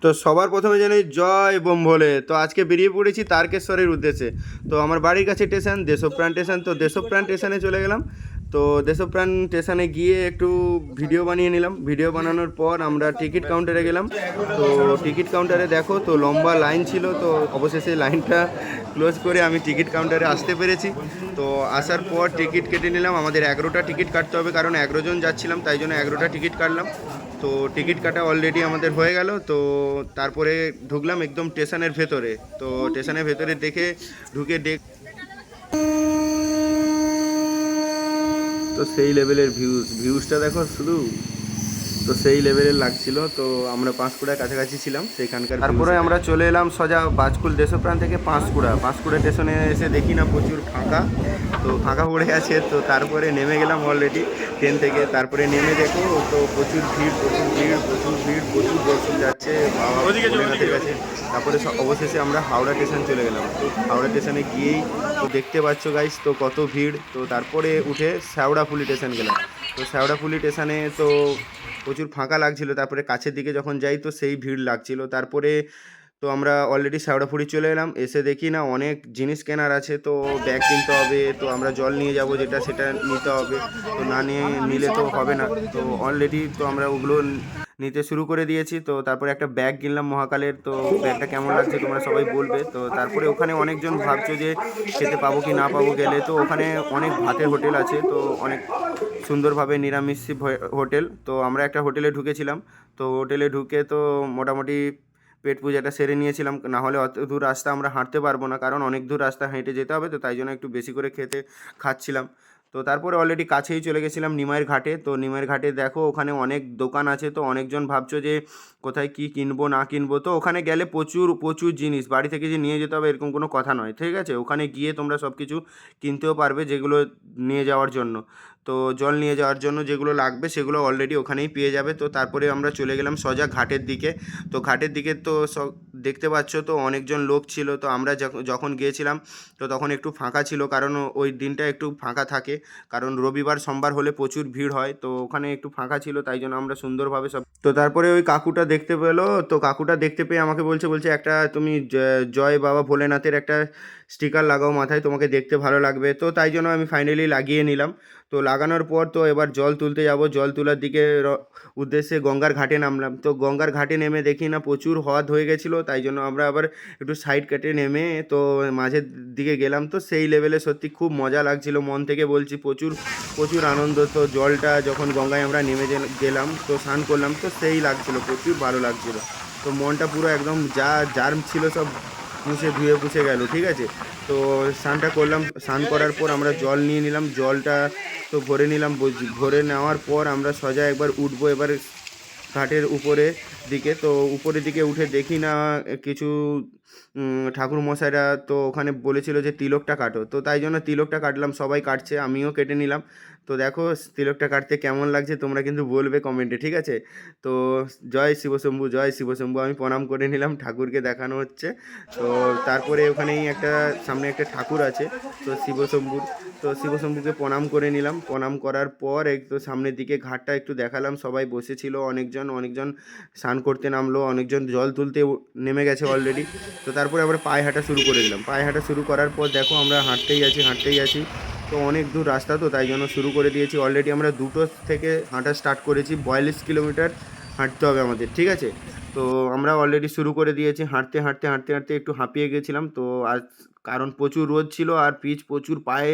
তো সবার প্রথমে জানাই জয় বোম ভোলে। তো আজকে বেরিয়ে পড়েছি তারকেশ্বরের উদ্দেশ্যে। তো আমার বাড়ির কাছে স্টেশন দেশপ্রাণ স্টেশন, তো দেশপ্রাণ স্টেশনে চলে গেলাম। তো দেশপ্রাণ স্টেশনে গিয়ে একটু ভিডিও বানিয়ে নিলাম। ভিডিও বানানোর পর আমরা টিকিট কাউন্টারে গেলাম। তো টিকিট কাউন্টারে দেখো তো লম্বা লাইন ছিল, তো অবশেষে লাইনটা ক্লোজ করে আমি টিকিট কাউন্টারে আসতে পেরেছি। তো আসার পর টিকিট কেটে নিলাম। আমাদের 11টা টিকিট কাটতে হবে, কারণ 11 জন যাচ্ছিলাম, তাই জন্য 11টা টিকিট কাটলাম। তো টিকিট কাটা অলরেডি আমাদের হয়ে গেল। তো তারপরে ঢুকলাম একদম স্টেশনের ভেতরে। তো স্টেশনের ভেতরে ঢুকে তো সেই লেভেলের ভিউজটা দেখো শুধু, তো সেই লেভেলের লাগছিল। তো আমরা পাঁশকুড়ার কাছাকাছি ছিলাম সেইখানকার। তারপরে আমরা চলে এলাম সোজা বাজকুল দেশপ্রাণ থেকে পাঁশকুড়া স্টেশনে এসে দেখি না প্রচুর ফাঁকা, তো ফাঁকা পড়ে আছে। তো তারপরে নেমে গেলাম অলরেডি ট্রেন থেকে। তারপরে নেমে দেখো তো প্রচুর ভিড় প্রচুর দর্শক যাচ্ছে বাবা ভোলেনাথের কাছে। তারপরে অবশেষে আমরা হাওড়া স্টেশন চলে গেলাম। তো হাওড়া স্টেশনে গিয়েই তো দেখতে পাচ্ছ গাইস তো কত ভিড়। তো তারপরে উঠে শ্যাওড়াফুলি স্টেশন গেলাম। তো শ্যাওড়াফুলি স্টেশনে তো প্রচুর ফাঁকা লাগছিল। তারপরে কাছের দিকে যখন যাই তো সেই ভিড় লাগছিল। তারপরে তো আমরা অলরেডি শ্যাওড়াফুলি চলে এলাম। এসে দেখি না অনেক জিনিস কেনার আছে, তো ব্যাগ কিনতে হবে। তো আমরা জল নিয়ে যাব, যেটা সেটা নিতে হবে। তো না নিলে তো হবে না। তো অলরেডি তো আমরা ওগুলো নিতে শুরু করে দিয়েছি। তো তারপরে একটা ব্যাগ কিনলাম মহাকালের। তো ব্যাগটা কেমন লাগছে তোমরা সবাই বলবে। তো তারপরে ওখানে অনেকজন ভাবছো যে খেতে পাবো কি না পাবো গেলে, তো ওখানে অনেক ভাতের হোটেল আছে, তো অনেক সুন্দরভাবে নিরামিষি হোটেল। তো আমরা একটা হোটেলে ঢুকেছিলাম। তো হোটেলে ঢুকে তো মোটামুটি পেট পূজাটা সেরে নিয়েছিলাম। না হলে অত দূর রাস্তা আমরা হাঁটতে পারবো না, কারণ অনেক দূর রাস্তা হেঁটে যেতে হবে। তো তাই জন্য একটু বেশি করে খাচ্ছিলাম। তো তারপরে অলরেডি কাছেই চলে গেছিলাম নিমাইয়ের ঘাটে। তো নিমাইয়ের ঘাটে দেখো ওখানে অনেক দোকান আছে। তো অনেকজন ভাবছো যে কোথায় কি কিনবো না কিনবো, তো ওখানে গেলে প্রচুর প্রচুর জিনিস বাড়ি থেকে যে নিয়ে যেতে হবে এরকম কোনো কথা নয়, ঠিক আছে। ওখানে গিয়ে তোমরা সব কিছু কিনতেও পারবে যেগুলো নিয়ে যাওয়ার জন্য। তো জল নিয়ে যাওয়ার জন্য যেগুলো লাগবে সেগুলো অলরেডি ওখানেই পেয়ে যাবে। তো তারপরে আমরা চলে গেলাম সোজা ঘাটের দিকে। তো ঘাটের দিকে তো সব দেখতে পাচ্ছ তো অনেকজন লোক ছিল। তো আমরা যখন গিয়েছিলাম তো তখন একটু ফাঁকা ছিল, কারণ ওই দিনটা একটু ফাঁকা থাকে, কারণ রবিবার সোমবার হলে প্রচুর ভিড় হয়। তো ওখানে একটু ফাঁকা ছিল, তাই জন্য আমরা সুন্দরভাবে সব। তো তারপরে ওই কাকুটা দেখতে পেলো। তো কাকুটা দেখতে পেয়ে আমাকে বলছে একটা তুমি জয় বাবা ভোলেনাথের একটা স্টিকার লাগাও মাথায়, তোমাকে দেখতে ভালো লাগবে। তো তাই জন্য আমি ফাইনালি লাগিয়ে নিলাম। তো লাগানোর পর তো এবার জল তুলতে যাব। জল তোলার দিকে উদ্দেশ্যে গঙ্গার ঘাটে নামলাম। তো গঙ্গার ঘাটে নেমে দেখি না প্রচুর হ্রদ হয়ে গেছিলো, তাই জন্য আমরা আবার একটু সাইড কেটে নেমে তো মাঝের দিকে গেলাম। তো সেই লেভেলে সত্যি খুব মজা লাগছিল, মন থেকে বলছি প্রচুর প্রচুর আনন্দ। তো জলটা যখন গঙ্গায় আমরা নেমে গেলাম তো স্নান করলাম, তো সেই লাগছিল, প্রচুর ভালো লাগছিল। তো মনটা পুরো একদম যা জার্ম ছিল সব পুষে গেল, ঠিক আছে। তো স্নানটা করলাম। স্নান করার পর আমরা জল নিয়ে নিলাম। জলটা তো ভরে নিলাম। ভরে নেওয়ার পর আমরা সোজা একবার উঠবো এবার ঘাটের দিকে। তো উপরের দিকে উঠে দেখি না কিছু ঠাকুর মশাইরা তো ওখানে বলেছিল যে তিলকটা কাটো। তো তাই জন্য তিলকটা কাটলাম, সবাই কাটছে, আমিও কেটে নিলাম। তো দেখো তিলকটা কাটতে কেমন লাগছে তোমরা কিন্তু বলবে কমেন্টে, ঠিক আছে। তো জয় শিবশম্ভু, জয় শিবশম্ভু আমি প্রণাম করে নিলাম, ঠাকুরকে দেখানো হচ্ছে। তো তারপরে ওখানেই সামনে একটা ঠাকুর আছে তো শিবশম্ভুর। তো শিবশম্ভুকে প্রণাম করে নিলাম। প্রণাম করার পর একটু সামনের দিকে ঘাটটা একটু দেখালাম। সবাই বসেছিল, অনেকজন স্নান করতে নামলো, অনেকজন জল তুলতে নেমে গেছে অলরেডি। তো তারপরে আবার পায়ে হাঁটা শুরু করে দিলাম। পায়ে হাঁটা শুরু করার পর দেখো আমরা হাঁটতেই আছি। তো অনেক দূর রাস্তা, তো তাই জন্য শুরু করে দিয়েছি। অলরেডি আমরা 2টো থেকে হাঁটা স্টার্ট করেছি। 42 কিলোমিটার হাঁটতে হবে আমাদের, ঠিক আছে। তো আমরা অলরেডি শুরু করে দিয়েছি। হাঁটতে একটু হাঁপিয়ে গেছিলাম। তো আজ কারণ প্রচুর রোদ ছিল আর পিচ প্রচুর পায়ে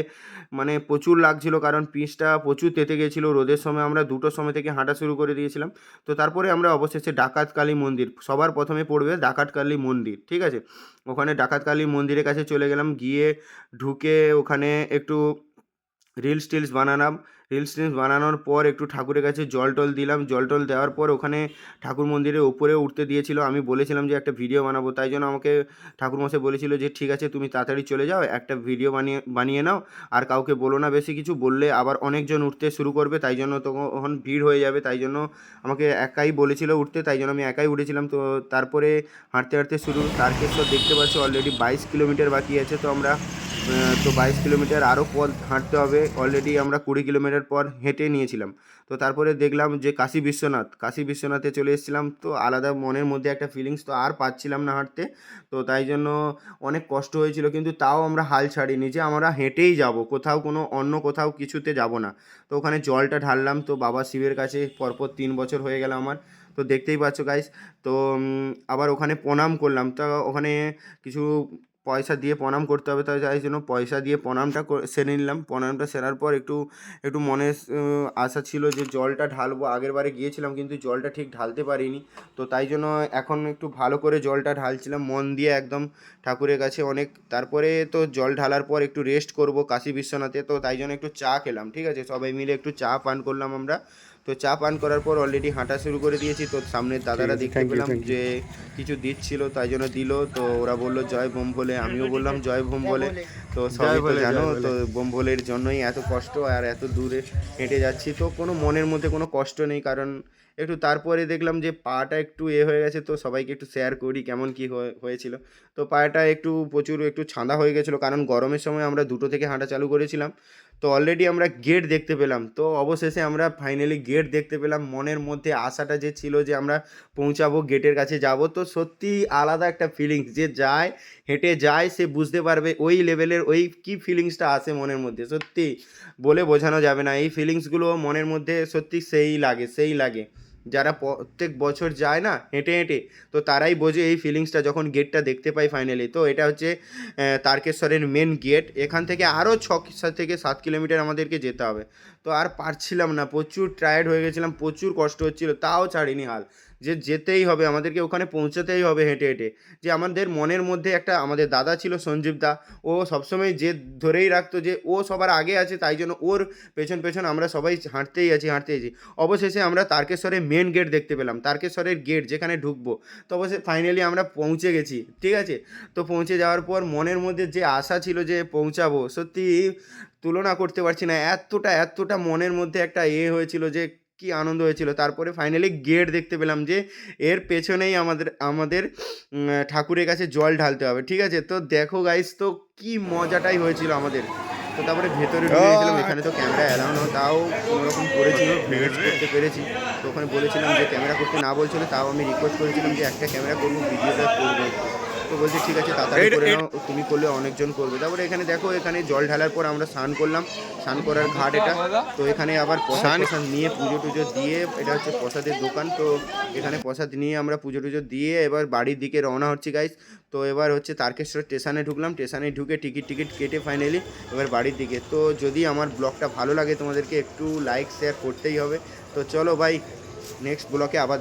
মানে প্রচুর লাগছিল, কারণ পিচটা প্রচুর তেতে গেছিলো রোদের সময়। আমরা 2টোর সময় থেকে হাঁটা শুরু করে দিয়েছিলাম। তো তারপরে আমরা অবশেষে ডাকাত কালী মন্দির, সবার প্রথমে পড়বে ডাকাত কালী মন্দির, ঠিক আছে। ওখানে ডাকাত কালী মন্দিরের কাছে চলে গেলাম। গিয়ে ঢুকে ওখানে একটু রিলস বানানোর পর একটু ঠাকুরের কাছে জল টল দিলাম। জল টল দেওয়ার পর ওখানে ঠাকুর মন্দিরের উপরে উঠতে দিয়েছিল। আমি বলেছিলাম যে একটা ভিডিও বানাবো, তাই জন্য আমাকে ঠাকুরমশাই বলেছিল যে ঠিক আছে তুমি তাড়াতাড়ি চলে যাও, একটা ভিডিও বানিয়ে নাও, আর কাউকে বলো না বেশি কিছু, বললে আবার অনেকজন উঠতে শুরু করবে, তাই জন্য তখন ভিড় হয়ে যাবে। তাই জন্য আমাকে একাই বলেছিল উঠতে, তাই জন্য আমি একাই উঠেছিলাম। তো তারপরে হাঁটতে শুরু। তারকেশ্বর দেখতে পাচ্ছি অলরেডি 22 কিলোমিটার বাকি আছে। তো আমরা তো 22 কিলোমিটার আরও পথ হাঁটতে হবে। অলরেডি আমরা 20 কিলোমিটার পর হেঁটে নিয়েছিলাম। তো তারপরে দেখলাম যে কাশী বিশ্বনাথে চলে এসেছিলাম। তো আলাদা মনের মধ্যে একটা ফিলিংস, তো আর পাচ্ছিলাম না হাঁটতে। তো তাই জন্য অনেক কষ্ট হয়েছিল, কিন্তু তাও আমরা হাল ছাড়িনি যে আমরা হেঁটেই যাব, কোথাও কোনো অন্য কোথাও কিছুতে যাব না। তো ওখানে জলটা ঢাললাম। তো বাবা শিবের কাছে পরপর 3 বছর হয়ে গেল আমার। তো দেখতেই পাচ্ছ গাইস। তো আবার ওখানে প্রণাম করলাম। তো ওখানে কিছু পয়সা দিয়ে প্রণাম করতে হবে, তাই জন্য পয়সা দিয়ে প্রণামটা সেরে নিলাম। প্রণামটা সেরার পর একটু একটু মনে আশা ছিল যে জলটা ঢালবো। আগের বারে গিয়েছিলাম কিন্তু জলটা ঠিক ঢালতে পারিনি। তো তাই জন্য এখন একটু ভালো করে জলটা ঢালছিলাম মন দিয়ে একদম ঠাকুরের কাছে অনেক। তারপরে তো জল ঢালার পর একটু রেস্ট করব কাশী বিশ্বনাথে। তো তাই জন্য একটু চা খেলাম, ঠিক আছে, সবাই মিলে একটু চা পান করলাম আমরা। তো চা পান করার পর অলরেডি হাঁটা শুরু করে দিয়েছি। তো সামনের দাদারা দেখতে পেলাম যে কিছু দিচ্ছিল, তাই জন্য দিল। তো ওরা বললো জয় বোম ভোলে, আমিও বললাম জয় বোম ভোলে। তো সবাই তো জানো, তো বোম ভোলের জন্যই এত কষ্ট আর এত দূরে হেঁটে যাচ্ছি। তো কোনো মনের মধ্যে কোনো কষ্ট নেই, কারণ একটু তারপরে দেখলাম যে পাটা একটু হয়ে গেছে। তো সবাইকে একটু শেয়ার করি কেমন কী হয়েছিল। তো পাটা একটু ছাঁদা হয়ে গেছিলো, কারণ গরমের সময় আমরা 2টো থেকে হাঁটা চালু করেছিলাম। তো অলরেডি আমরা গেট দেখতে পেলাম। তো অবশেষে আমরা ফাইনালি গেট দেখতে পেলাম। মনের মধ্যে আশাটা যে ছিল যে আমরা পৌঁছাবো, গেটের কাছে যাব, তো সত্যি আলাদা একটা ফিলিংস। যে যায়, হেঁটে যায়, সে বুঝতে পারবে ওই লেভেলের ওই কী ফিলিংসটা আসে মনের মধ্যে। সত্যি বলে বোঝানো যাবে না। এই ফিলিংসগুলো মনের মধ্যে সত্যি সেই লাগে। যারা প্রত্যেক বছর যায় না হেঁটে হেঁটে, তো তারাই বোঝে এই ফিলিংসটা যখন গেটটা দেখতে পাই ফাইনালি। তো এটা হচ্ছে তারকেশ্বরের মেন গেট। এখান থেকে আরও 6 থেকে 7 কিলোমিটার আমাদেরকে যেতে হবে। তো আর পারছিলাম না, প্রচুর টায়ার্ড হয়ে গেছিলাম, প্রচুর কষ্ট হচ্ছিল, তাও ছাড়িনি হাল। যে যেতেই হবে, আমাদেরকে ওখানে পৌঁছাতেই হবে হেঁটে হেঁটে। যে আমাদের মনের মধ্যে একটা, আমাদের দাদা ছিল সঞ্জীব দা, ও সবসময় জেদ ধরেই রাখতো যে ও সবার আগে আছে, তাই জন্য ওর পেছন পেছন আমরা সবাই হাঁটতেই আছি। অবশেষে আমরা তারকেশ্বরের মেন গেট দেখতে পেলাম, তারকেশ্বরের গেট যেখানে ঢুকবো। তো অবশ্যই ফাইনালি আমরা পৌঁছে গেছি, ঠিক আছে। তো পৌঁছে যাওয়ার পর মনের মধ্যে যে আশা ছিল যে পৌঁছাবো, সত্যি তুলনা করতে পারছি না। এতটা মনের মধ্যে একটা হয়েছিল যে কি আনন্দ হয়েছিল। তারপরে ফাইনালি গেট দেখতে পেলাম যে এর পেছনেই আমাদের ঠাকুরের কাছে জল ঢালতে হবে, ঠিক আছে। তো দেখো গাইস, তো কি মজাটাই হয়েছিল আমাদের। তো তারপরে ভেতরে ঢুকে গেছিলাম। এখানে তো ক্যামেরা অ্যালাউ নয়, তাও কোনোরকম করেছিল, ম্যানেজ করতে পেরেছি। তো ওখানে বলেছিলাম যে ক্যামেরা করতে না বলছিল, তাও আমি রিকোয়েস্ট করেছিলাম যে একটা ক্যামেরা করবো, ভিডিওটা করবো। তো বলছে ঠিক আছে, তাড়াতাড়ি করে নাও, তুমি করলে অনেকজন করবে। তারপরে এখানে দেখো, এখানে জল ঢালার পর আমরা স্নান করলাম, স্নান করার ঘাট এটা। তো এখানে আবার প্রসাদ নিয়ে পুজো টুজো দিয়ে, এটা হচ্ছে প্রসাদের দোকান। তো এখানে প্রসাদ নিয়ে আমরা পুজো টুজো দিয়ে এবার বাড়ির দিকে রওনা হচ্ছি গাইস। তো এবার হচ্ছে তারকেশ্বর স্টেশনে ঢুকলাম, স্টেশনে ঢুকে টিকিট কেটে ফাইনালি এবার বাড়ির দিকে। তো যদি আমার ব্লগটা ভালো লাগে তোমাদেরকে একটু লাইক শেয়ার করতেই হবে। তো চলো ভাই, নেক্সট ব্লগে আবার